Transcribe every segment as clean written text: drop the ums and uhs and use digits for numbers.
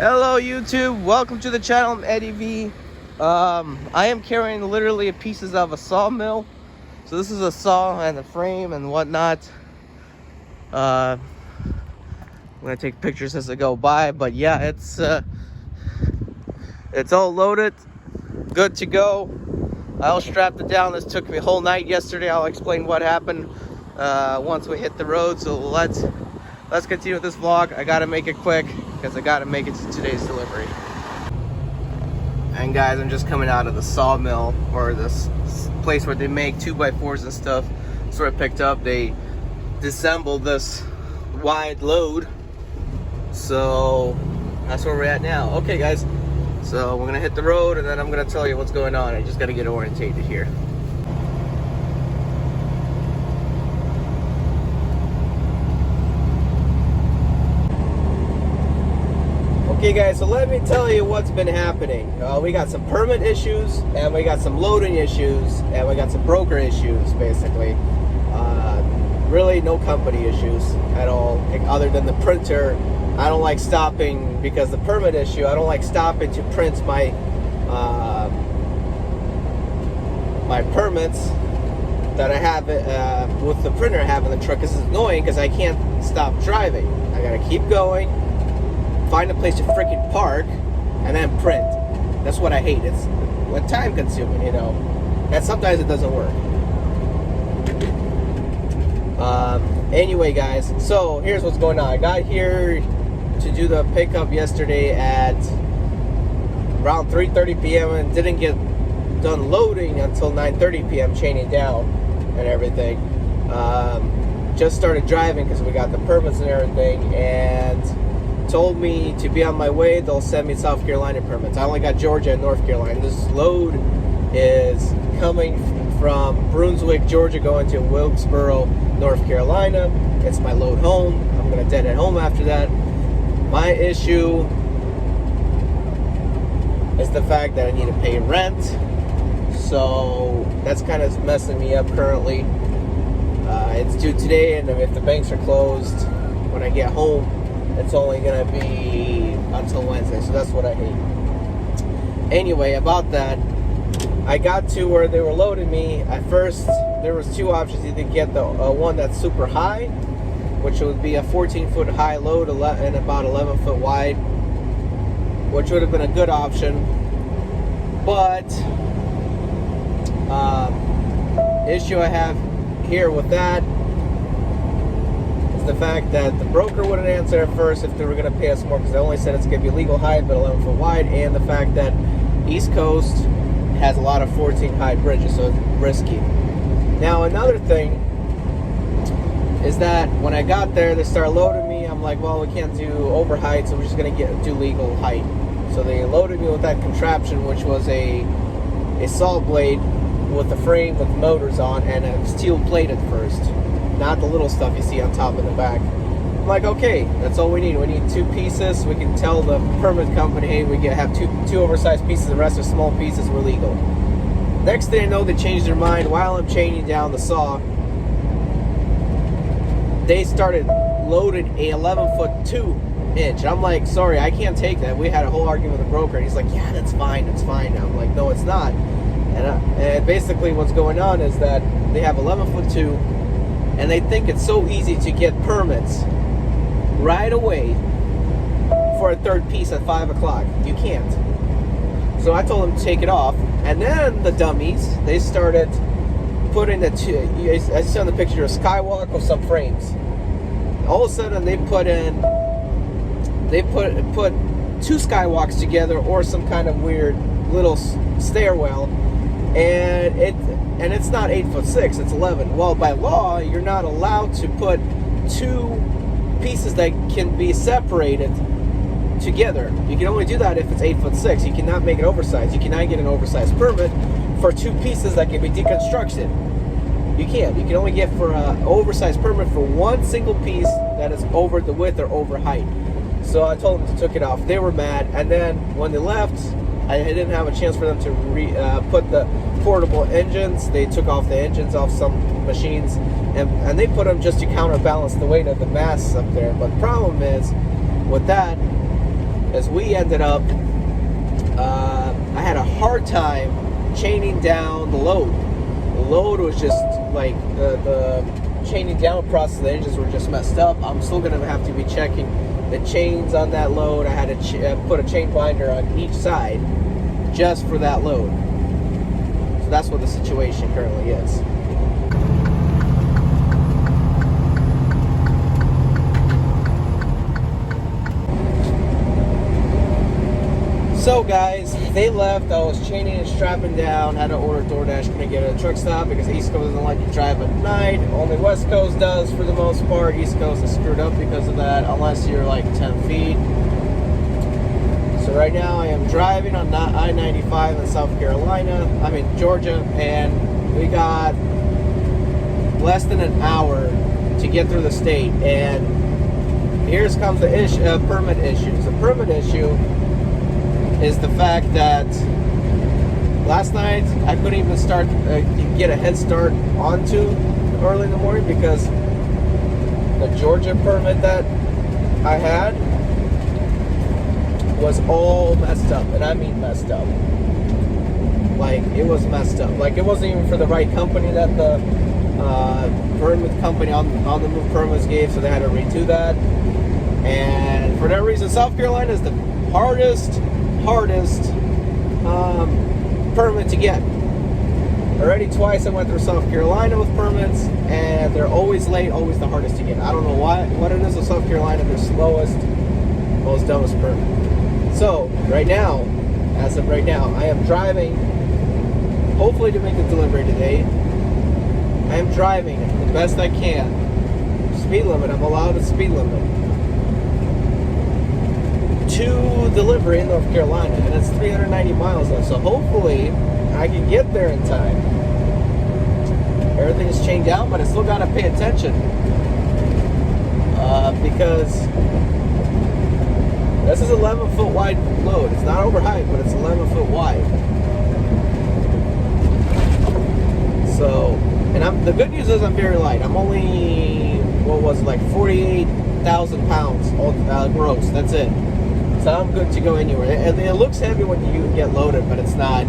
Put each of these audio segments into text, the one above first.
Hello YouTube, welcome to the channel. I'm Eddie V. I am carrying literally pieces of a sawmill. So this is a saw and a frame and whatnot. I'm gonna take pictures as I go by, but yeah, it's all loaded, good to go. I'll strap it down. This took me a whole night yesterday. I'll explain what happened once we hit the road. So let's continue with this vlog. I gotta make it quick because I gotta make it to today's delivery. And guys, I'm just coming out of the sawmill, or this place where they make 2x4s and stuff. That's where I picked up. They disassembled this wide load, so that's where we're at now. Okay guys, so we're gonna hit the road and then I'm gonna tell you what's going on. I just gotta get orientated here. Okay guys, so let me tell you what's been happening. We got some permit issues, and we got some loading issues, and we got some broker issues, basically. Really no company issues at all, other than the printer. I don't like stopping because the permit issue. I don't like stopping to print my my permits that I have with the printer I have in the truck. This is annoying because I can't stop driving. I gotta keep going, find a place to freaking park, and then print. That's what I hate. It's time consuming, you know. And sometimes it doesn't work. Anyway guys, so here's what's going on. I got here to do the pickup yesterday at around 3:30 p.m. and didn't get done loading until 9:30 p.m. chaining down and everything. Just started driving because we got the permits and everything, and told me to be on my way. They'll send me South Carolina permits. I only got Georgia and North Carolina. This load is coming from Brunswick, Georgia, going to Wilkesboro, North Carolina. It's my load home. I'm gonna dead at home after that. My issue is the fact that I need to pay rent, so that's kind of messing me up currently. It's due today, and if the banks are closed when I get home, it's only gonna be until Wednesday, so that's what I hate. Anyway, about that, I got to where they were loading me. At first, there was two options. Either get the one that's super high, which would be a 14-foot high load and about 11-foot wide, which would have been a good option. But issue I have here with that is the fact that the broker wouldn't answer at first if they were going to pay us more, because they only said it's going to be legal height but 11-foot wide, and the fact that East Coast has a lot of 14 high bridges, so it's risky. Now another thing is that when I got there, they started loading me. I'm like, well, we can't do over height, so we're just gonna do legal height. So they loaded me with that contraption, which was a saw blade with a frame with motors on and a steel plate at first, not the little stuff you see on top and the back. I'm like, okay, that's all we need. We need two pieces. We can tell the permit company, hey, we have two oversized pieces. The rest are small pieces. We're legal. Next thing I know, they changed their mind. While I'm chaining down the saw, they started loading a 11-foot 2-inch. I'm like, sorry, I can't take that. We had a whole argument with the broker, and he's like, yeah, that's fine. It's fine. I'm like, no, it's not. And basically what's going on is that they have 11-foot 2, and they think it's so easy to get permits right away for a third piece at 5 o'clock. You can't. So I told them to take it off, and then the dummies, they started putting I see on the picture a skywalk with some frames. All of a sudden they put two skywalks together, or some kind of weird little stairwell, and it's not 8'6", it's 11. Well, by law, you're not allowed to put two pieces that can be separated together. You can only do that if it's 8'6". You cannot make it oversized. You cannot get an oversized permit for two pieces that can be deconstructed. You can't. You can only get for an oversized permit for one single piece that is over the width or over height. So I told them to take it off. They were mad, and then when they left, I didn't have a chance for them to put the portable engines. They took off the engines off some machines, and they put them just to counterbalance the weight of the mass up there. But the problem is with that, is we ended up, I had a hard time chaining down the load. The load was just like the chaining down process of the engines were just messed up. I'm still going to have to be checking the chains on that load. I had to put a chain binder on each side just for that load. So that's what the situation currently is. So guys, they left. I was chaining and strapping down. Had to order DoorDash. Couldn't get a truck stop because East Coast doesn't like to drive at night. Only West Coast does for the most part. East Coast is screwed up because of that, unless you're like 10 feet. So right now I am driving on I-95 in South Carolina. I'm in Georgia, and we got less than an hour to get through the state. And here comes the permit issues. The permit issue is the fact that last night I couldn't even start get a head start onto early in the morning because the Georgia permit that I had was all messed up, and I mean messed up. Like, it was messed up. Like, it wasn't even for the right company that the permit company on the move permits gave, so they had to redo that. And for that reason, South Carolina is the hardest permit to get. Already twice I went through South Carolina with permits, and they're always late, always the hardest to get. I don't know what it is with South Carolina. They're slowest, most dumbest permit. So right now, as of right now, I am driving, hopefully to make the delivery today. I am driving the best I can. Speed limit, I'm allowed a speed limit to delivery in North Carolina, and it's 390 miles left. So hopefully I can get there in time. Everything has changed out, but I still gotta pay attention because this is 11-foot wide load. It's not over height, but it's 11-foot wide. So, and the good news is I'm very light. I'm only, what was it, like 48,000 pounds gross. That's it. So I'm good to go anywhere. It looks heavy when you get loaded, but it's not.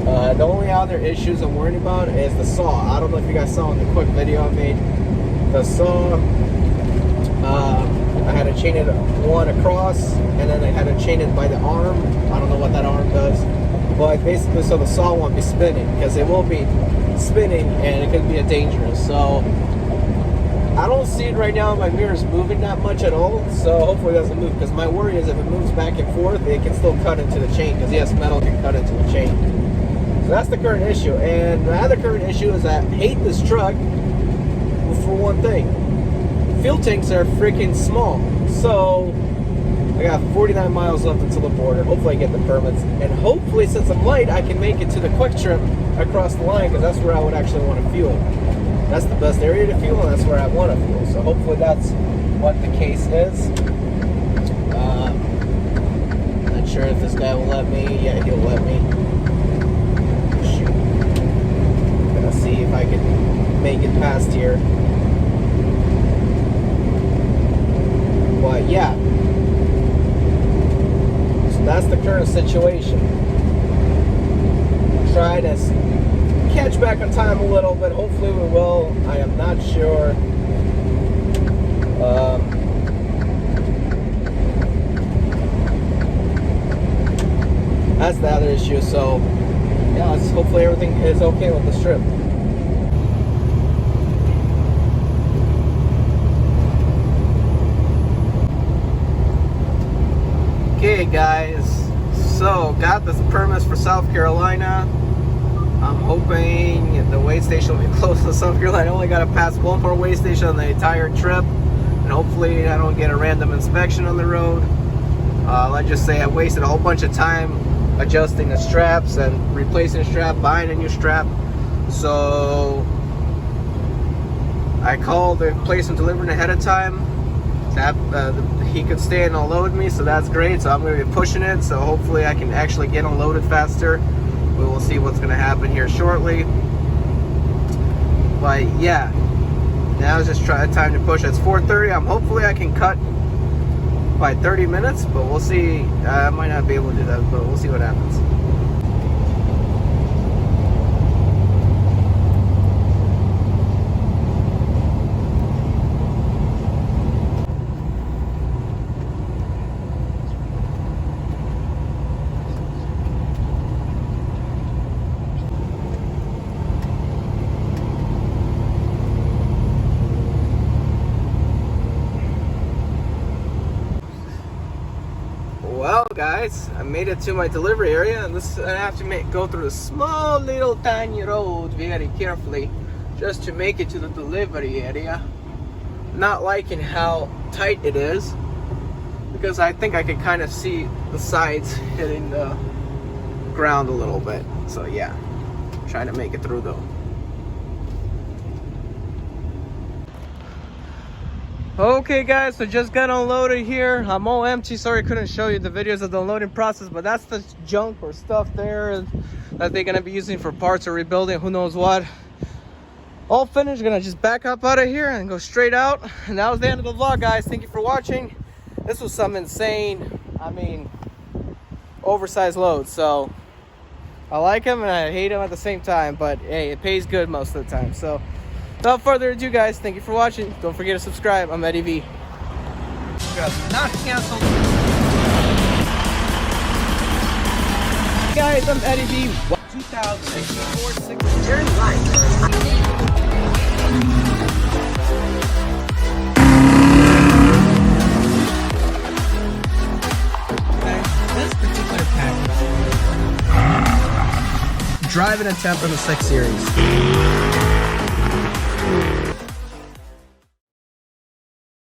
The only other issues I'm worried about is the saw. I don't know if you guys saw in the quick video I made. The saw, I had to chain it one across, and then I had to chain it by the arm. I don't know what that arm does. But basically, so the saw won't be spinning, because it will be spinning, and it could be dangerous. So I don't see it right now. My mirror's moving that much at all, so hopefully it doesn't move, because my worry is if it moves back and forth, it can still cut into the chain, because yes, metal can cut into the chain. So that's the current issue. And the other current issue is I hate this truck for one thing. Fuel tanks are freaking small. So I got 49 miles left until the border. Hopefully I get the permits, and hopefully, since I'm light, I can make it to the quick trip across the line, because that's where I would actually want to fuel. That's the best area to fuel, and that's where I want to fuel. So hopefully that's what the case is. Not sure if this guy will let me. Yeah, he'll let me. Shoot. Gonna see if I can make it past here. But yeah. So that's the current situation. Try to catch back on time a little bit. Hopefully we will. I am not sure. That's the other issue. So yeah, hopefully everything is okay with this trip. Okay guys, so got this permits for South Carolina. I'm hoping the weigh station will be close to South Carolina. I only got to pass one more weigh station on the entire trip, and hopefully I don't get a random inspection on the road. Let's just say I wasted a whole bunch of time adjusting the straps and replacing a strap, buying a new strap. So I called the place and delivered ahead of time. He could stay and unload me, so that's great. So I'm going to be pushing it, so hopefully I can actually get unloaded faster. We will see what's going to happen here shortly. But yeah, now it's just time to push. It's 4:30. Hopefully I can cut by 30 minutes, but we'll see. I might not be able to do that, but we'll see what happens. Well, guys, I made it to my delivery area, and I have to go through a small little tiny road very carefully just to make it to the delivery area. Not liking how tight it is, because I think I can kind of see the sides hitting the ground a little bit. So yeah, trying to make it through though. Okay guys, so just got unloaded here. I'm all empty. Sorry I couldn't show you the videos of the unloading process, but that's the junk or stuff there that they're gonna be using for parts or rebuilding, who knows what. All finished. Gonna just back up out of here and go straight out. And that was the end of the vlog, guys. Thank you for watching. This was some insane, I mean, oversized load. So I like them and I hate them at the same time, but hey, it pays good most of the time. So without further ado, guys, thank you for watching. Don't forget to subscribe. I'm Eddie V. Not canceled. Guys, I'm Eddie V. 2064 turn right. This particular package. Driving a temp in the 6 Series.